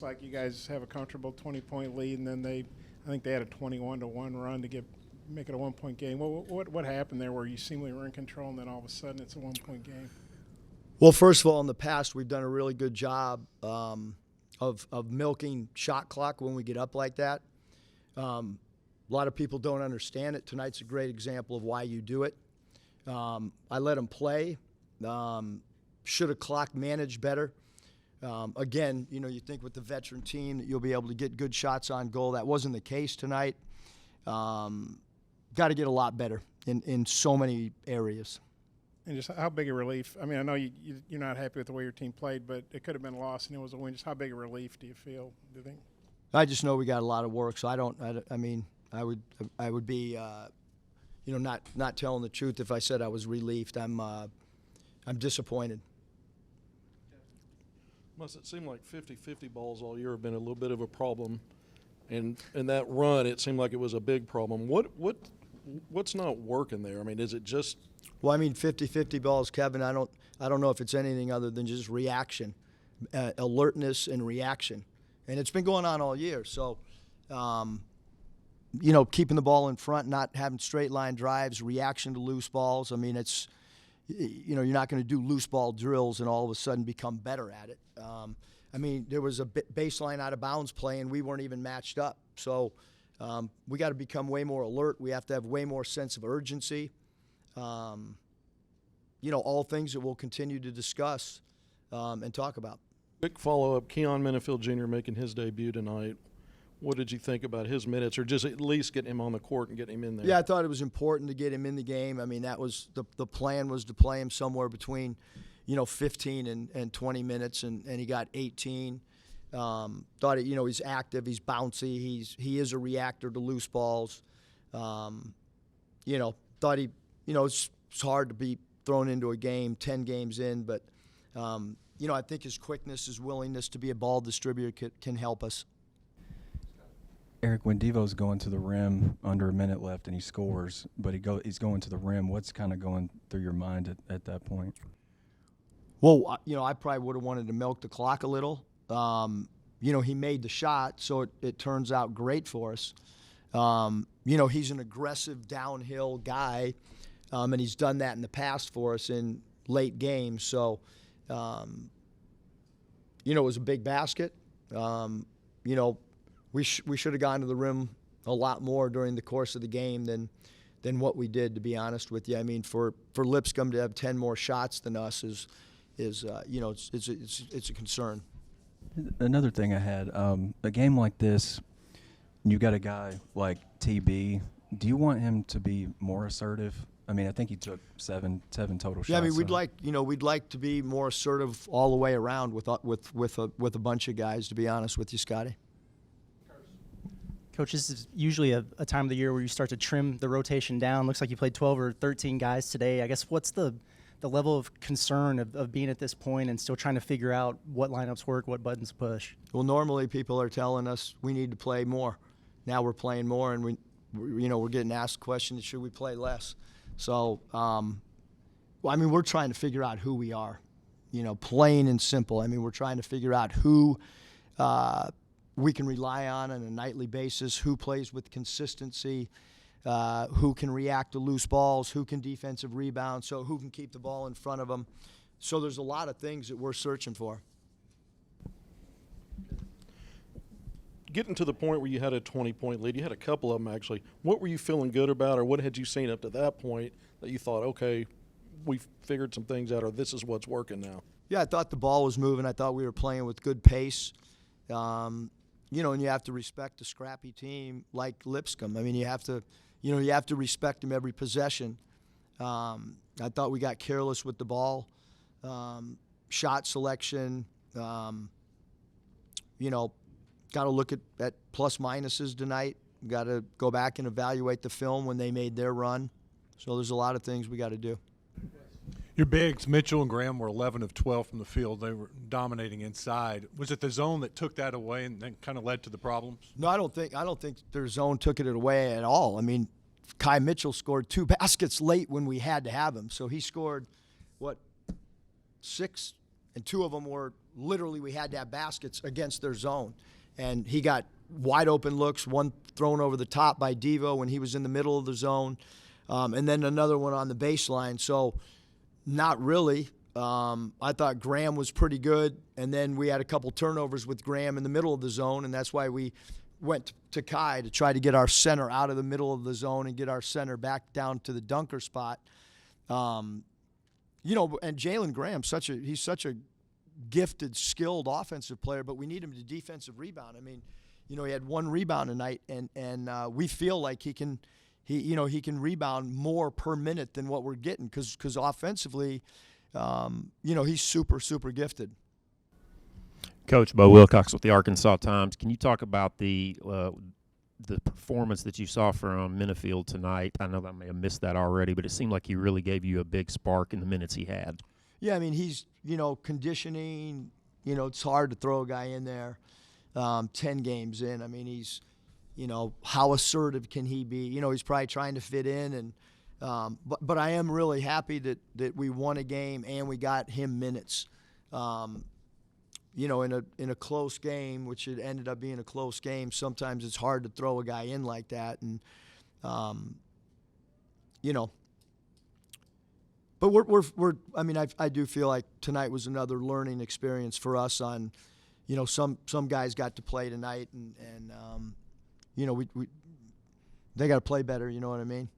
Like you guys have a comfortable 20-point lead, and then I think they had a 21-1 run to make it a 1-point game. What happened there where you seemingly were in control, and then all of a sudden it's a 1-point game? Well, first of all, in the past, we've done a really good job of milking shot clock when we get up like that. A lot of people don't understand it. Tonight's a great example of why you do it. I let them play. Should have clock managed better. Again, you think with the veteran team that you'll be able to get good shots on goal. That wasn't the case tonight. Got to get a lot better in so many areas. And just how big a relief? I mean, I know you're not happy with the way your team played, but it could have been a loss and it was a win. Just how big a relief do you feel? Do you think? I just know we got a lot of work, so I would be, not telling the truth if I said I was relieved. I'm disappointed. Must it seem like 50-50 balls all year have been a little bit of a problem, and in that run it seemed like it was a big problem. What's not working there? I mean, is it just? Well, I mean, 50-50 balls, Kevin. I don't know if it's anything other than just reaction, alertness and reaction, and it's been going on all year. So, keeping the ball in front, not having straight line drives, reaction to loose balls. I mean, it's. You're not going to do loose ball drills and all of a sudden become better at it. There was a baseline out of bounds play, and we weren't even matched up. So we got to become way more alert. We have to have way more sense of urgency. All things that we'll continue to discuss and talk about. Quick follow-up, Keon Minifield Jr. making his debut tonight. What did you think about his minutes, or just at least getting him on the court and getting him in there? Yeah, I thought it was important to get him in the game. I mean, that was the plan was to play him somewhere between, 15 and 20 minutes, and he got 18. Thought he's active, he's bouncy, he is a reactor to loose balls. Thought he, it's hard to be thrown into a game 10 games in, but I think his quickness, his willingness to be a ball distributor can help us. Eric, when Devo's going to the rim under a minute left and he scores, but he's going to the rim, what's kind of going through your mind at that point? Well, I probably would have wanted to milk the clock a little. He made the shot, so it turns out great for us. He's an aggressive downhill guy, and he's done that in the past for us in late games. So, it was a big basket. We should have gone to the rim a lot more during the course of the game than what we did, to be honest with you. I mean, for Lipscomb to have 10 more shots than us is it's a concern. Another thing I had, a game like this, you got a guy like TB. Do you want him to be more assertive? I mean, I think he took seven total shots. Yeah, I mean, we'd like to be more assertive all the way around with a bunch of guys, to be honest with you, Scotty. Coach, this is usually a time of the year where you start to trim the rotation down. Looks like you played 12 or 13 guys today. I guess what's the level of concern of being at this point and still trying to figure out what lineups work, what buttons push? Well, normally people are telling us we need to play more. Now we're playing more, and we're getting asked questions, should we play less? So, we're trying to figure out who we are, plain and simple. I mean, we're trying to figure out who we can rely on a nightly basis, who plays with consistency, who can react to loose balls, who can defensive rebound, so who can keep the ball in front of them. So there's a lot of things that we're searching for. Getting to the point where you had a 20-point lead, you had a couple of them actually. What were you feeling good about, or what had you seen up to that point that you thought, okay, we've figured some things out, or this is what's working now? Yeah, I thought the ball was moving. I thought we were playing with good pace. And you have to respect a scrappy team like Lipscomb. I mean, you have to respect them every possession. I thought we got careless with the ball, shot selection. Got to look at plus minuses tonight. Got to go back and evaluate the film when they made their run. So there's a lot of things we got to do. Your bigs, Mitchell and Graham, were 11 of 12 from the field. They were dominating inside. Was it the zone that took that away and then kind of led to the problems? No, I don't think their zone took it away at all. I mean, Kai Mitchell scored 2 baskets late when we had to have him. So he scored, 6 and 2 of them were literally we had to have baskets against their zone. And he got wide open looks, one thrown over the top by Devo when he was in the middle of the zone, and then another one on the baseline. So not really. I thought Graham was pretty good, and then we had a couple turnovers with Graham in the middle of the zone, and that's why we went to Kai to try to get our center out of the middle of the zone and get our center back down to the dunker spot. And Jalen Graham, he's such a gifted, skilled offensive player, but we need him to defensive rebound. I mean, he had 1 rebound tonight, and we feel like he can rebound more per minute than what we're getting because offensively, he's super, super gifted. Coach Bo Wilcox with the Arkansas Times. Can you talk about the performance that you saw from Minifield tonight? I know that I may have missed that already, but it seemed like he really gave you a big spark in the minutes he had. Yeah, I mean, he's, conditioning. It's hard to throw a guy in there 10 games in. I mean, he's, how assertive can he be? He's probably trying to fit in. And but I am really happy that we won a game and we got him minutes. In a close game, which it ended up being a close game, sometimes it's hard to throw a guy in like that. And, but I do feel like tonight was another learning experience for us on, some guys got to play tonight and they got to play better, you know what I mean?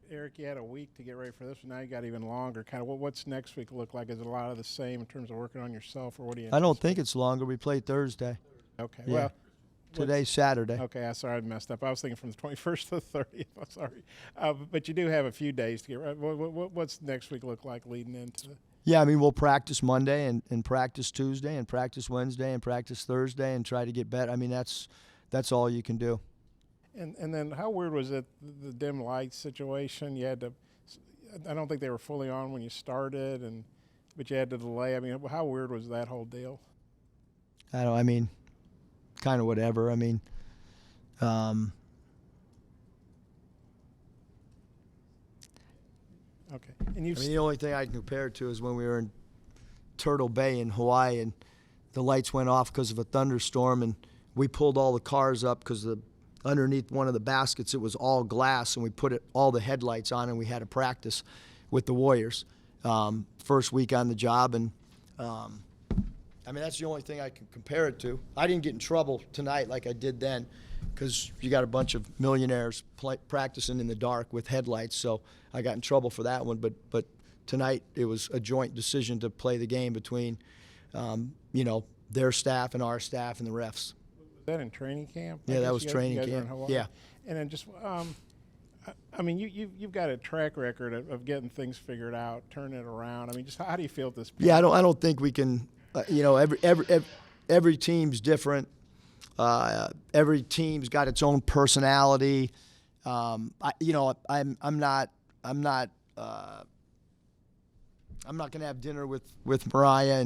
Eric, you had a week to get ready for this, and now you got even longer. Kind of, what's next week look like? Is it a lot of the same in terms of working on yourself, or what do you? I don't think it's longer. We play Thursday. Okay. Yeah. Well, today's Saturday. Okay, I'm sorry I messed up. I was thinking from the 21st to the 30th. I'm sorry, but you do have a few days to get ready. What's next week look like leading into? Yeah, I mean, we'll practice Monday and practice Tuesday and practice Wednesday and practice Thursday and try to get better. I mean, that's all you can do. And then how weird was it, the dim lights situation? You had to. I don't think they were fully on when you started, but you had to delay. I mean, how weird was that whole deal? I mean, kind of whatever. I mean, okay. And the only thing I can compare it to is when we were in Turtle Bay in Hawaii, and the lights went off because of a thunderstorm, and we pulled all the cars up because underneath one of the baskets, it was all glass, and we put all the headlights on, and we had a practice with the Warriors. First week on the job, and that's the only thing I can compare it to. I didn't get in trouble tonight like I did then because you got a bunch of millionaires practicing in the dark with headlights, so I got in trouble for that one. But tonight it was a joint decision to play the game between, their staff and our staff and the refs. Was that in training camp? Yeah, that was training you guys were in camp. Hawaii? Yeah. And then just, you've got a track record of getting things figured out, turning it around. I mean, just how do you feel at this point? Yeah, I don't think we can. Every team's different. Every team's got its own personality. I'm not going to have dinner with Mariah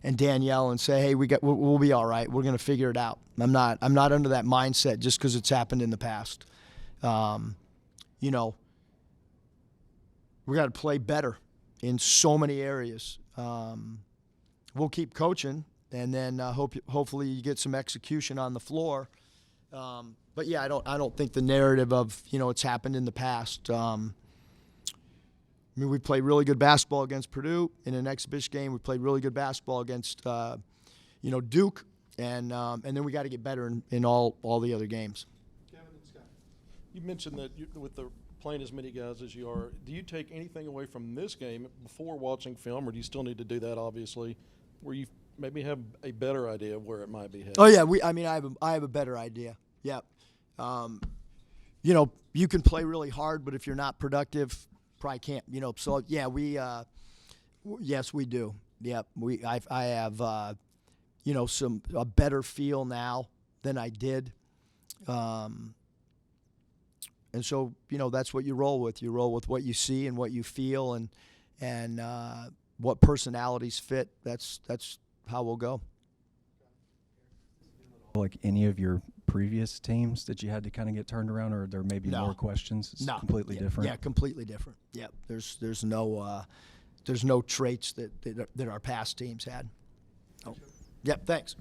and Danielle and say, hey, we'll be all right. We're going to figure it out. I'm not under that mindset just because it's happened in the past. We got to play better in so many areas. We'll keep coaching, and then hopefully you get some execution on the floor. But yeah, I don't think the narrative of it's happened in the past. We played really good basketball against Purdue in an exhibition game. We played really good basketball against Duke, and then we got to get better in all the other games. Kevin and Scott, you mentioned that with the playing as many guys as you are, do you take anything away from this game before watching film, or do you still need to do that? Obviously, where you maybe have a better idea of where it might be headed. Oh yeah, I have a better idea. Yeah, you can play really hard, but if you're not productive, probably can't. So yeah, yes, we do. Yeah, I have a better feel now than I did. And so, that's what you roll with. You roll with what you see and what you feel and what personalities fit. That's how we'll go. Like any of your previous teams that you had to kind of get turned around, or there may be more questions? It's completely different. Yeah, completely different. Yeah, there's no there's no traits that our past teams had. Oh. Yep, thanks.